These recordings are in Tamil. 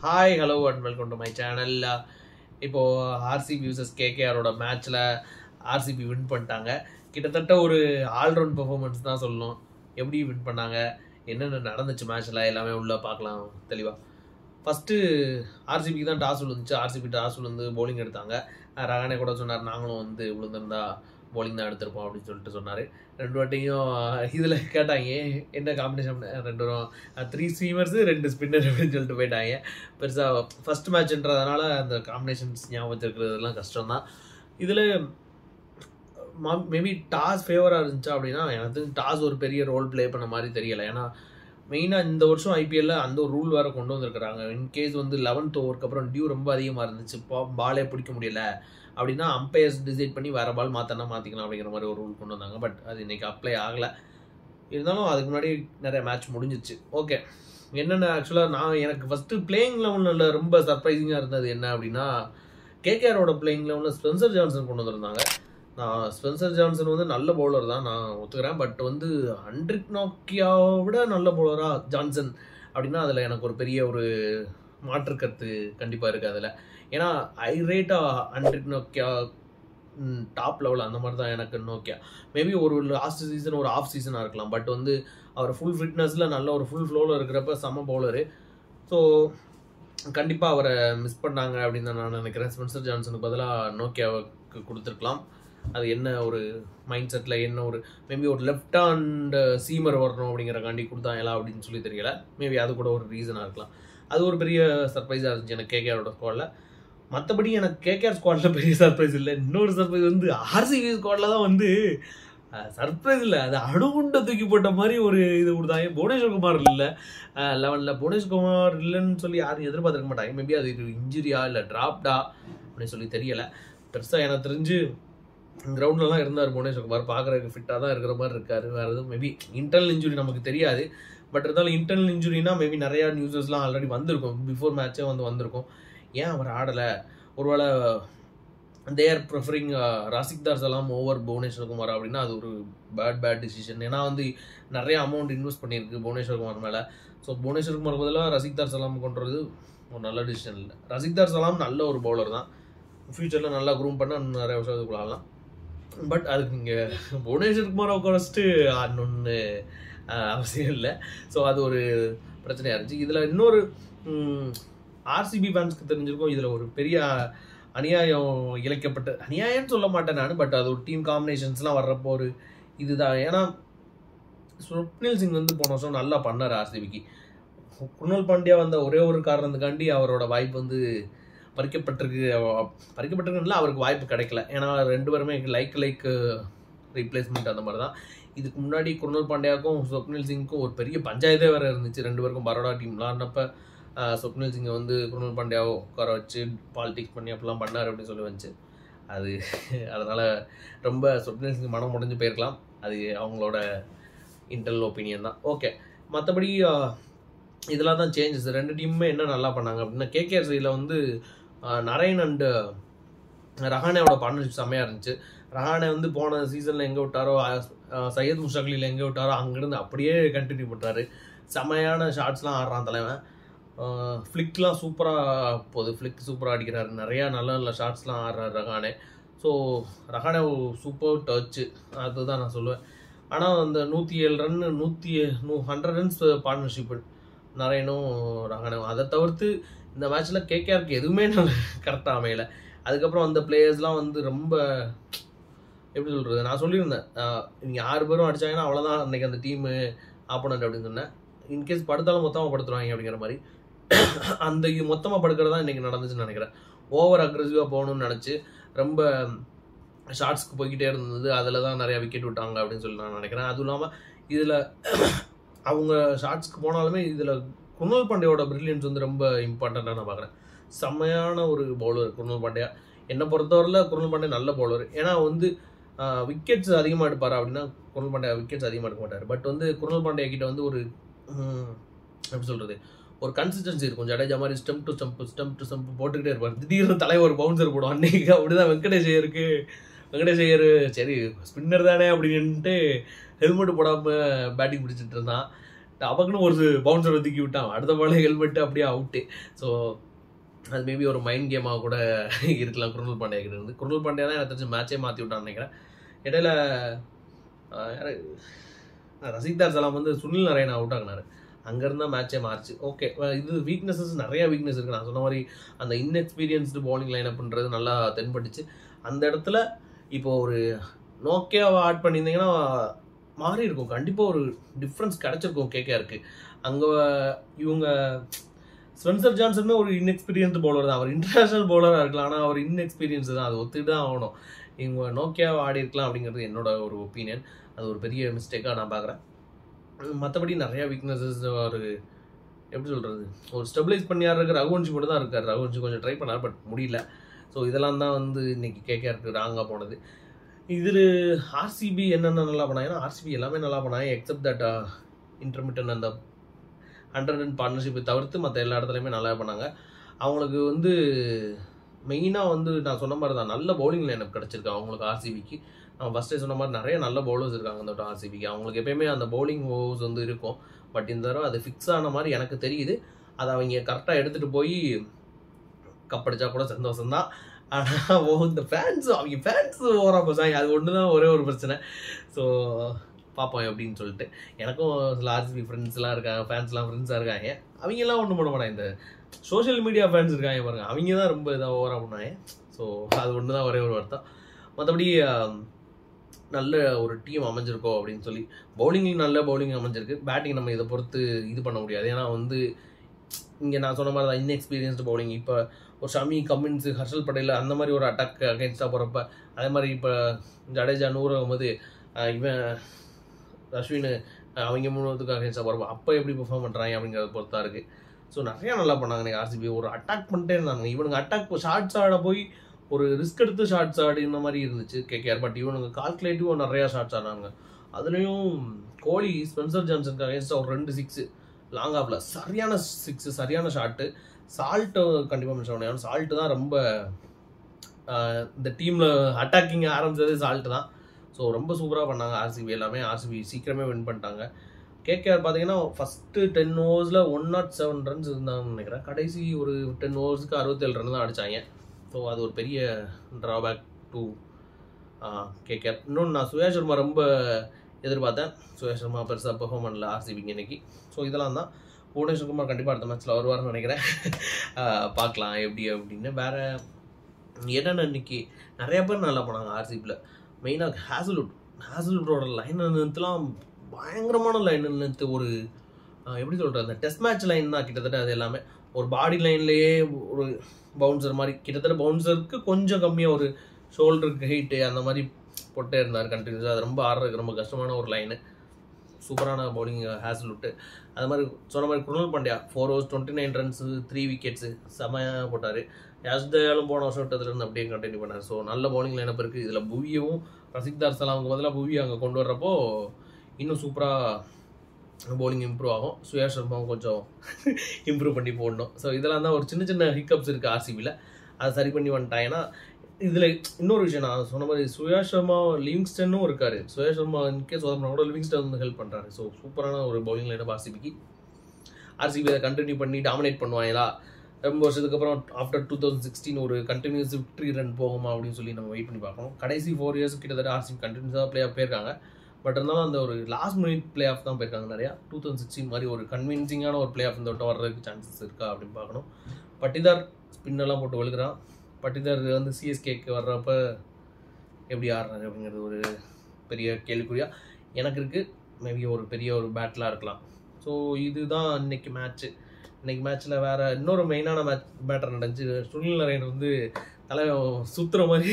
Hi hello and welcome to my channel. இப்போது ஆர்சிபி விசஸ் கேகேஆரோட மேட்ச்சில் ஆர்சிபி வின் பண்ணிட்டாங்க. கிட்டத்தட்ட ஒரு ஆல்ரவுண்ட் பெர்ஃபார்மன்ஸ் தான் சொல்லணும். எப்படி வின் பண்ணாங்க, என்னென்ன நடந்துச்சு மேட்ச்சில் எல்லாமே உள்ளே பார்க்கலாம் தெளிவாக. ஃபஸ்ட்டு ஆர்சிபிக்கு தான் டாஸ் விழுந்துச்சு. ஆர்சிபி டாஸ் விழுந்து பவுலிங் எடுத்தாங்க. ரஹானே கூட சொன்னார், நாங்களும் வந்து விழுந்திருந்தா பவுலிங் தான் எடுத்திருப்போம் அப்படின்னு சொல்லிட்டு சொன்னார். ரெண்டு வாட்டியும் இதில் கேட்டாங்க என்ன காம்பினேஷன், ரெண்டு 3 ஸ்வீமர்ஸு 2 ஸ்பின்னர் அப்படின்னு சொல்லிட்டு போயிட்டாங்க. பெருசாக ஃபஸ்ட் மேட்ச்ன்றதுனால அந்த காம்பினேஷன்ஸ் ஞாபகம் வச்சுருக்கிறதுலாம் கஷ்டம்தான். இதில் மேபி டாஸ் ஃபேவராக இருந்துச்சா அப்படின்னா எனக்கு டாஸ் ஒரு பெரிய ரோல் ப்ளே பண்ண மாதிரி தெரியலை. ஏன்னா மெயினாக இந்த வருஷம் ஐபிஎல்லில் அந்த ஒரு ரூல் வேறு கொண்டு வந்திருக்கிறாங்க. இன்கேஸ் வந்து 11th ஓவருக்கு அப்புறம் டியூ ரொம்ப அதிகமாக இருந்துச்சு, பாலே பிடிக்க முடியல அப்படின்னா அம்பையர்ஸ் டிசைட் பண்ணி வேறு பால் மாற்றிக்கலாம் அப்படிங்கிற மாதிரி ஒரு ரூல் கொண்டு வந்தாங்க. பட் அது இன்றைக்கி அப்ளை ஆகலை. இருந்தாலும் அதுக்கு முன்னாடி நிறைய மேட்ச் முடிஞ்சிச்சு. ஓகே, என்னென்ன ஆக்சுவலாக எனக்கு ஃபஸ்ட்டு பிளேயிங் லெவனில் ரொம்ப சர்ப்ரைசிங்காக இருந்தது என்ன அப்படின்னா, கேகேஆரோட பிளேயிங் லெவனில் ஸ்பென்சர் ஜான்சன் கொண்டு வந்திருந்தாங்க. ஸ்பென்சர் ஜான்சன் வந்து நல்ல பவுலர் தான், நான் ஒத்துக்கிறேன். பட் வந்து ஹென்ரிக் நோக்கியாவை விட நல்ல பவுலராக ஜான்சன் அப்படின்னா அதில் எனக்கு ஒரு பெரிய ஒரு மாற்று கருத்து கண்டிப்பாக இருக்குது அதில். ஏன்னா ஐ ரேட்டாக ஹென்ரிக் நோக்கியா டாப் லெவல் அந்த மாதிரி தான் எனக்கு நோக்கியா. மேபி ஒரு லாஸ்ட் சீசன் ஒரு ஆஃப் சீசனாக இருக்கலாம். பட் வந்து அவர் ஃபுல் ஃபிட்னஸில் நல்ல ஒரு ஃபுல் ஃப்ளோவில் இருக்கிறப்ப செம்ம பவுலரு. ஸோ கண்டிப்பாக அவரை மிஸ் பண்ணாங்க அப்படின்னு தான் நான் நினைக்கிறேன். ஸ்பென்சர் ஜான்சனுக்கு பதிலாக நோக்கியாவுக்கு கொடுத்துருக்கலாம். அது என்ன ஒரு மைண்ட் செட்டில், என்ன ஒரு மேபி ஒரு லெஃப்ட் ஹேண்ட் சீமர் வரணும் அப்படிங்கிறக்காண்டி கொடுத்தாங்களா அப்படின்னு சொல்லி தெரியல. மேபி அது கூட ஒரு ரீசனாக இருக்கலாம். அது ஒரு பெரிய சர்ப்ரைஸாக இருந்துச்சு எனக்கு கேகேஆரோட ஸ்குவாடில். மற்றபடி எனக்கு கேகேஆர் ஸ்குவாடில் பெரிய சர்ப்ரைஸ் இல்லை. இன்னொரு சர்ப்ரைஸ் வந்து ஆர்சிபி ஸ்குவாடில் தான் வந்து சர்ப்ரைஸ் இல்லை, அது அணுகுண்டை தூக்கி போட்ட மாதிரி ஒரு இது கொடுத்தாங்க. புவனேஸ்வர் குமார் இல்லை 11ல். புவனேஸ்வர் குமார் இல்லைன்னு சொல்லி யாரும் எதிர்பார்த்துருக்க மாட்டாங்க. மேபி அது இன்ஜுரியா இல்லை ட்ராப்டா அப்படின்னு சொல்லி தெரியலை. பெருசாக எனக்கு தெரிஞ்சு கிரவுண்ட்லலாம் இருந்தார் புவனேஸ்வர் குமார், பார்க்குறதுக்கு ஃபிட்டாக தான் இருக்கிற மாதிரி இருக்கார். வேறு எதுவும் மேபி இன்டர்னல் இன்ஜுரி நமக்கு தெரியாது. பட் இருந்தாலும் இன்டர்னல் இன்ஜுரினா மேபி நிறையா நியூஸஸ்லாம் ஆல்ரெடி வந்திருக்கும், பிஃபோர் மேட்சே வந்திருக்கும். ஏன் அவர் ஆடலை, ஒருவேளை தே ஆர் ப்ரிஃபரிங் ராசிக்தார் சலாம் ஓவர் புவனேஸ்வர் குமார் அப்படின்னா அது ஒரு பேட் டிசிஷன். ஏன்னா வந்து நிறைய அமௌண்ட் இன்வெஸ்ட் பண்ணியிருக்கு புவனேஸ்வர் குமார் மேலே. ஸோ புவனேஸ்வர் குமார் பதிலாக ரசிக்தார் சலாம் கொண்டுறது ஒரு நல்ல டிசிஷன் இல்லை. ரசிக்தார் சலாம் நல்ல ஒரு பவுலர் தான், ஃப்யூச்சரில் நல்லா க்ரூம் பண்ணால் இன்னும் நிறைய வருஷத்துக்கு ஆகலாம். பட் அதுக்கு நீங்கள் புவனேஸ்வர் குமாரை குறைச்சிட்டு ஆடணுன்னு அவசியம் இல்லை. ஸோ அது ஒரு பிரச்சனையாக இருந்துச்சு. இதில் இன்னொரு ஆர்சிபி ஃபேன்ஸ்க்கு தெரிஞ்சிருக்கும், இதில் ஒரு பெரிய அநியாயம் இழைக்கப்பட்ட, அநியாயம்னு சொல்ல மாட்டேன் நான், பட் அது ஒரு டீம் காம்பினேஷன்ஸ்லாம் வர்றப்போ ஒரு இதுதான். ஏன்னா ஸ்வப்னில் சிங் வந்து போன வருஷம் நல்லா பண்ணார் ஆர்சிபிக்கு. குருணால் பாண்டியா வந்த ஒரே ஒரு காரணத்துக்காண்டி அவரோட வாய்ப்பு வந்து பறிக்கப்பட்டிருக்குன்னு அவருக்கு வாய்ப்பு கிடைக்கல. ஏன்னா 2 பேருமே லைக் ரீப்ளேஸ்மெண்ட் அந்த மாதிரி தான். இதுக்கு முன்னாடி குருணால் பாண்டியாவுக்கும் ஸ்வப்னில் சிங்க்கும் ஒரு பெரிய பஞ்சாயத்தே வேறு இருந்துச்சு. 2 பேருக்கும் பரோடா டீம் விளாட்னப்ப ஸ்வப்னில் சிங்கை வந்து குருணால் பாண்டியாவை உட்கார வச்சு பாலிடிக்ஸ் பண்ணி அப்படிலாம் பண்ணார் அப்படின்னு சொல்லி வந்துச்சு. அது அதனால் ரொம்ப ஸ்வப்னில் சிங் மனம் முடிஞ்சு போயிருக்கலாம். அது அவங்களோட இன்டர்னல் ஒப்பீனியன் தான். ஓகே, மற்றபடி இதெல்லாம் தான் சேஞ்சஸ். 2 டீமுமே என்ன நல்லா பண்ணாங்க அப்படின்னா, கேகேஆர் சைடில் வந்து நரேன் அண்டு ரஹானேவோட பார்ட்னர்ஷிப் செம்மையாக இருந்துச்சு. ரஹானே வந்து போன சீசனில் எங்கே விட்டாரோ, சையத் முஸ்டாக்லியில் எங்கே விட்டாரோ அங்கேருந்து அப்படியே கண்டினியூ பண்ணுறாரு. செம்மையான ஷாட்ஸ்லாம் ஆடுறான் தலைவன். ஃப்ளிக்லாம் சூப்பராக போகுது, ஃப்ளிக் சூப்பராக அடிக்கிறாரு. நிறையா நல்ல நல்ல ஷாட்ஸ்லாம் ஆடுறாரு Rahane. So Rahane super touch, அதுதான் நான் சொல்லுவேன். ஆனால் அந்த 107 ரன் 100 ரன்ஸ் பார்ட்னர்ஷிப் நரேனும் ரஹானேவும். அதை தவிர்த்து இந்த மேட்ச்சில் கேகேஆருக்கு எதுவுமே கரெக்டாக அமையலை. அதுக்கப்புறம் அந்த பிளேயர்ஸ்லாம் வந்து ரொம்ப எப்படி சொல்கிறது, நான் சொல்லியிருந்தேன் நீங்கள் 6 பேரும் அடித்தாங்கன்னா அவ்வளோதான் அன்றைக்கி அந்த டீமு ஆப்போனண்ட் அப்படின்னு சொன்னேன். இன்கேஸ் படுத்தாலும் மொத்தமாக படுத்துருவாங்க அப்படிங்கிற மாதிரி. அந்த இது மொத்தமாக படுக்கிறது தான் இன்றைக்கி நடந்துச்சுன்னு நினைக்கிறேன். ஓவர் அக்ரெசிவாக போகணும்னு நினச்சி ரொம்ப ஷார்ட்ஸ்க்கு போய்கிட்டே இருந்தது. அதில் தான் நிறையா விக்கெட் விட்டாங்க அப்படின்னு சொல்லி நான் நினைக்கிறேன். அதுவும் இல்லாமல் இதில் அவங்க ஷார்ட்ஸ்க்கு போனாலுமே இதில் குருணால் பாண்டியாவோட பிரில்லியன்ஸ் வந்து ரொம்ப இம்பார்ட்டண்ட்டாக நான் பார்க்குறேன். செம்மையான ஒரு பவுலர் குருணால் பாண்டியா. என்னை பொறுத்தவரையில் குருணால் பாண்டியா நல்ல பவுலர். ஏன்னா வந்து விக்கெட்ஸ் அதிகமாக எடுப்பார் அப்படின்னா குருணால் பாண்டியா விக்கெட்ஸ் அதிகமாக எடுக்க மாட்டார். பட் வந்து குருணால் பாண்டியா கிட்ட வந்து ஒரு எப்படி சொல்கிறது, ஒரு கன்சிஸ்டன்சி இருக்கும். ஜடேஜா மாதிரி ஸ்டெம்ப் டு ஸ்டெம்ப் போட்டுக்கிட்டே இருப்பார். திடீர்னு தலைவர் பவுன்சர் போடும். அன்னைக்கு அப்படிதான் வெங்கடேஷ் ஐயர் சரி ஸ்பின்னர் தானே அப்படின்ட்டு ஹெல்மெட் போடாமல் பேட்டிங் பிடிச்சிட்டு இருந்தான். அவக்குன்னு ஒரு பவுன்சரை தூக்கி விட்டான், அடுத்த பாலே ஹெல்மெட்டு அப்படியே அவுட்டு. ஸோ அது மேபி ஒரு மைண்ட் கேமாக கூட இருக்கலாம் குருணல் பாண்டியா கிட்ட இருந்து. குருணல் பாண்டியா தான் எனக்கு தெரிஞ்சு மேட்சே மாற்றி விட்டான்னு நினைக்கிறேன். இடையில ரசிக்தார் சலாம் வந்து சுனில் நரேன் அவுட் ஆகினார், அங்கேருந்து தான் மேட்சே மாறிச்சு. ஓகே, இது வீக்னஸஸ் நிறையா வீக்னஸ் இருக்குது. நான் சொன்ன மாதிரி அந்த இன்எக்ஸ்பீரியன்ஸ்டு பவுலிங் லைனப்ன்றது நல்லா தென்பட்டுச்சு. அந்த இடத்துல இப்போ ஒரு நோக்கியாவை ஆட் பண்ணியிருந்தீங்கன்னா மாறி இருக்கும், கண்டிப்பாக ஒரு டிஃப்ரென்ஸ் கிடச்சிருக்கும் கேகேஆருக்கு. அங்கே இவங்க ஸ்பென்சர் ஜான்சனுமே ஒரு இன்எக்ஸ்பீரியன்ஸ்டு பவுலர் தான், அவர் இன்டர்நேஷனல் பவுலராக இருக்கலாம், ஆனால் அவர் இன்எக்ஸ்பீரியன்ஸ் தான், அது ஒத்துட்டு தான் ஆகணும். இவங்க நோக்கியாவை ஆடி இருக்கலாம் அப்படிங்கிறது என்னோட ஒரு ஒப்பீனியன். அது ஒரு பெரிய மிஸ்டேக்காக நான் பார்க்குறேன். மற்றபடி நிறையா வீக்னஸஸ், ஒரு எப்படி சொல்கிறது, ஒரு ஸ்டெபிலைஸ் பண்ணி ஆடுறதுக்கு ரகுவன்ஷி மட்டும் தான் இருக்கார். ரகுவன்ஷி கொஞ்சம் ட்ரை பண்ணார், பட் முடியல. ஸோ இதெல்லாம் தான் வந்து இன்னைக்கு கேகேஆருக்கு ராங்காக போனது. இதில் ஆர்சிபி என்னென்ன நல்லா பண்ணாங்க, ஏன்னா ஆர்சிபி எல்லாமே நல்லா பண்ணாங்க எக்ஸப்ட் தட் இன்டர்மிட்டன் அந்த 100 ரன் பார்ட்னர்ஷிப்பை தவிர்த்து மற்ற எல்லா இடத்துலையுமே நல்லா பண்ணாங்க. அவங்களுக்கு வந்து மெயினாக வந்து நான் சொன்ன மாதிரி தான் நல்ல பவுலிங் லைனப் கிடச்சிருக்கு அவங்களுக்கு. ஆர்சிபிக்கு நான் ஃபஸ்ட்டே சொன்ன மாதிரி நிறைய நல்ல பவுலர்ஸ் இருக்காங்க அந்த ஆர்சிபிக்கு. அவங்களுக்கு எப்பயுமே அந்த பவுலிங் ஓவர்ஸ் வந்து இருக்கும், பட் இந்த தடவை அது ஃபிக்ஸ் ஆன மாதிரி எனக்கு தெரியுது. அதை அவங்க கரெக்டாக எடுத்துகிட்டு போய் கப்படிச்சா கூட சந்தோஷம்தான். ஆனால் இந்த அவங்க ஃபேன்ஸ் ஓவராக போசாங்க, அது ஒன்று தான் ஒரே ஒரு பிரச்சனை. ஸோ பார்ப்போம் எப்படின்னு சொல்லிட்டு. எனக்கும் சில ஆர்சிபி ஃப்ரெண்ட்ஸ்லாம் இருக்காங்க, ஃபேன்ஸ்லாம் ஃப்ரெண்ட்ஸாக இருக்காங்க. அவங்கெல்லாம் ஒன்றும் பண்ண மாட்டாங்க, இந்த சோஷியல் மீடியா ஃபேன்ஸ் இருக்காங்க பாருங்க, அவங்க தான் ரொம்ப இதாக ஓவராக பண்ணாங்க. ஸோ அது ஒன்று தான் ஒரே ஒரு வருத்தம். மற்றபடி நல்ல ஒரு டீம் அமைஞ்சிருக்கோம் அப்படின்னு சொல்லி, பவுலிங்லையும் நல்ல பவுலிங் அமைஞ்சிருக்கு. பேட்டிங் நம்ம இதை பொறுத்து இது பண்ண முடியாது, ஏன்னா வந்து இங்கே நான் சொன்ன மாதிரி தான் இன்எக்ஸ்பீரியன்ஸ்டு பவுலிங். இப்போ ஒரு ஷமி, கமின்ஸ், ஹர்ஷல் பட்டேல் அந்த மாதிரி ஒரு அட்டாக் அகேன்ஸ்டாக போகிறப்ப, அதே மாதிரி இப்போ ஜடேஜா, நூறு அகமது, இவன் அஸ்வின் அவங்க 3 அகேன்ஸ்டாக போகிறப்ப அப்போ எப்படி பெர்ஃபார்ம் பண்ணுறாங்க அப்படிங்கிறத பொறுத்தா இருக்குது. ஸோ நிறையா நல்லா பண்ணாங்க எனக்கு ஆர்சிபி. ஒரு அட்டாக் பண்ணிட்டே இருந்தாங்க இவனுங்க. அட்டாக் ஷார்ட்ஸ் ஆட போய் ஒரு ரிஸ்க் எடுத்து ஷார்ட்ஸ் ஆடு இந்த மாதிரி இருந்துச்சு கேகேஆர். பட் இவனுங்க கால்குலேட்டிவாக நிறையா ஷார்ட்ஸ் ஆனாங்க. அதுலேயும் கோலி ஸ்பென்சர் ஜான்சனுக்கு அகேன்ஸ்டாக ஒரு 2 6 லாங் ஆஃபில் சரியான 6, சரியான ஷாட்டு. சால்ட்டு கண்டிப்பாக மென்ஷன் பண்ணேன், சால்ட்டு தான் ரொம்ப இந்த டீமில் அட்டாக்கிங் ஆரம்பித்ததே சால்ட்டு தான். ஸோ ரொம்ப சூப்பராக பண்ணாங்க ஆர்சிபி. எல்லாமே ஆர்சிபி சீக்கிரமே வின் பண்ணிட்டாங்க. கேகேஆர் பார்த்தீங்கன்னா ஃபஸ்ட்டு 10 ஓவர்ஸில் 107 ரன்ஸ் இருந்தாங்கன்னு நினைக்கிறேன். கடைசி ஒரு 10 ஓவர்ஸுக்கு 67 ரன் தான் அடித்தாங்க. ஸோ அது ஒரு பெரிய ட்ராபேக் டு கேகேஆர். இன்னொன்று நான் சுயா சர்மா ரொம்ப எதிர்பார்த்தேன், சுயா சர்மா பெருசாக பெர்ஃபார்ம் பண்ணல ஆர்சிபிக்கு இன்னைக்கு. ஸோ இதெல்லாம் தான். புவனேஸ்வர் குமார் கண்டிப்பாக அடுத்த மேட்ச்சில் வருவார்னு நினைக்கிறேன். பார்க்கலாம் எப்படி அப்படின்னு. வேறு என்னென்ன இன்னைக்கு நிறையா பேர் நல்லா போனாங்க ஆர்சிபியில். மெயினாக ஹேசல்வுட்டோட லைன் லென்த்லாம் பயங்கரமான லைன் லென்த்து. ஒரு எப்படி சொல்கிறது, அந்த டெஸ்ட் மேட்ச் லைன் தான் கிட்டத்தட்ட. அது எல்லாமே ஒரு பாடி லைன்லேயே ஒரு பவுன்சர் மாதிரி, கிட்டத்தட்ட பவுன்சருக்கு கொஞ்சம் கம்மியாக ஒரு ஷோல்டருக்கு ஹைட்டு அந்த மாதிரி போட்டே இருந்தார் கண்டினியூஸாக. அது ரொம்ப ஆடுறதுக்கு ரொம்ப கஷ்டமான ஒரு லைனு. சூப்பரான பவுலிங் ஹேசல்வுட்டு. அது மாதிரி சொன்ன மாதிரி Krunal Pandya 4 overs 29 runs 3 wickets செமையாக போட்டார். யாஸ்தயாலும் போன வருஷம் விட்டதுலேருந்து அப்படியே கண்டினியூ பண்ணார். ஸோ நல்ல பவுலிங் லைனப் இருக்குது. இதில் புவியவும் ரசிக்தார் சலாமுக்கு பதிலாக புவி அங்கே கொண்டு வர்றப்போ இன்னும் சூப்பராக பவுலிங் இம்ப்ரூவ் ஆகும். சுயா சர்மாவும் கொஞ்சம் இம்ப்ரூவ் பண்ணி போடணும். ஸோ இதெல்லாம் தான் ஒரு சின்ன சின்ன ஹிக்கப்ஸ் இருக்குது ஆர்சிபியில். அதை சரி பண்ணி வந்துட்டாங்கன்னா. இதில் இன்னொரு விஷயம், நான் சொன்ன மாதிரி சுயா சர்மா, லிவிங்ஸ்டனும் இருக்கார். சுயா சர்மா இன்கேஸ் சொதப்பினா கூட லிவிங்ஸ்டன் வந்து ஹெல்ப் பண்ணுறாரு. ஸோ சூப்பரான ஒரு பவுலிங் லைனப் ஆர்சிபிக்கு. ஆர்சிபி அதை கண்டினியூ பண்ணி டாமினேட் பண்ணுவாங்களா, ரொம்ப வருஷத்துக்கு அப்புறம் ஆஃப்டர் 2016 ஒரு கண்டினியூஸ் விக்ட்ரி ரன் போகுமா அப்படின்னு சொல்லி நம்ம வெயிட் பண்ணி பார்க்கணும். கடைசி 4 years கிட்டத்தட்ட ஆர்சிபி கண்டினியூஸாக பிளே ஆஃப் போயிருக்காங்க. பட் இருந்தாலும் அந்த ஒரு லாஸ்ட் மினிட் பிளே ஆஃப் தான் போயிருக்காங்க நிறையா. 2016 மாதிரி ஒரு கன்வின்சிங்கான ஒரு பிளே ஆஃப் இந்த வட்டம் வர்றதுக்கு சான்சஸ் இருக்கா அப்படின்னு பார்க்கணும். பட்டிதார் ஸ்பின்னெல்லாம் போட்டு வழுக்கிறான். பட்டிதார் வந்து சிஎஸ்கேக்கு வர்றப்ப எப்படி ஆடுறாரு அப்படிங்கிறது ஒரு பெரிய கேள்விக்குறியாக எனக்கு இருக்குது. மேபி ஒரு பெரிய ஒரு பேட்டிலாக இருக்கலாம். ஸோ இதுதான் இன்னைக்கு மேட்ச்சு. இன்றைக்கி மேட்ச்சில் வேறு இன்னொரு மெயினான பேட்டர் நடந்துச்சு. சுனில் நரேன் வந்து தலை சுற்றுற மாதிரி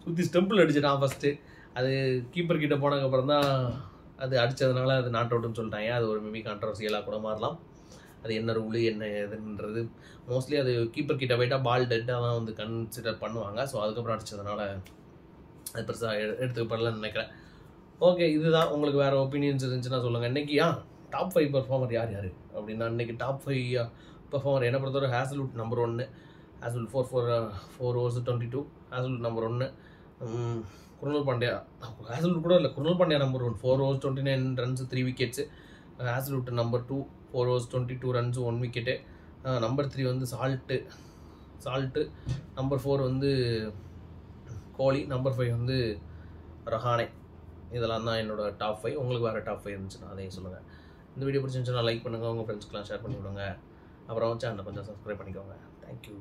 சுற்றி ஸ்டெம்பிள் அடிச்சிட்டான் ஃபஸ்ட்டு. அது கீப்பர் கிட்ட போனதுக்கப்புறம் தான் அது அடித்ததுனால அது நாட் அவுட்னு சொல்லிட்டாங்க. அது ஒரு மேபி கான்ட்ரவர்சியலாக கூட மாறலாம். அது என்ன ரூலு என்ன எதுன்றது மோஸ்ட்லி அது கீப்பர் கிட்ட போயிட்டா பால் டெட்டாக தான் வந்து கன்சிடர் பண்ணுவாங்க. ஸோ அதுக்கப்புறம் அடித்ததுனால அது பெருசாக எடுத்துக்கப்படலன்னு நினைக்கிறேன். ஓகே, இதுதான். உங்களுக்கு வேறு ஒப்பீனியன்ஸ் இருந்துச்சுன்னா சொல்லுங்கள். இன்றைக்கி டாப் 5 பெர்ஃபார்மர் யார் யார் அப்படின்னா, இன்றைக்கி டாப் 5 பெர்ஃபார்மர் என்னை பொறுத்தவரை Hazlewood number 1. Hazlewood 4 overs 22. Hazlewood number 1. Krunal Pandya, Hazlewood கூட இல்லை, Krunal Pandya number 1. 4 overs 29 runs 3 wickets. Hazlewood number 2 4 overs 22 runs 1 wicket. Number 3 வந்து சால்ட்டு. நம்பர் 4 வந்து கோலி. நம்பர் 5 வந்து ரஹானே. இதெல்லாம் தான் என்னோட டாப் 5. உங்களுக்கு வேறு டாப் 5 இருந்துச்சுன்னா அதையும் சொல்லுங்கள். இந்த வீடியோ பிடிச்சிருந்துச்சுன்னா லைக் பண்ணுங்கள், உங்கள் ஃப்ரெண்ட்ஸ்க்கெலாம் ஷேர் பண்ணி விடுங்க. அப்புறம் சேனலை கொஞ்சம் சப்ஸ்கிரைப் பண்ணிக்கோங்க. தேங்க்யூ.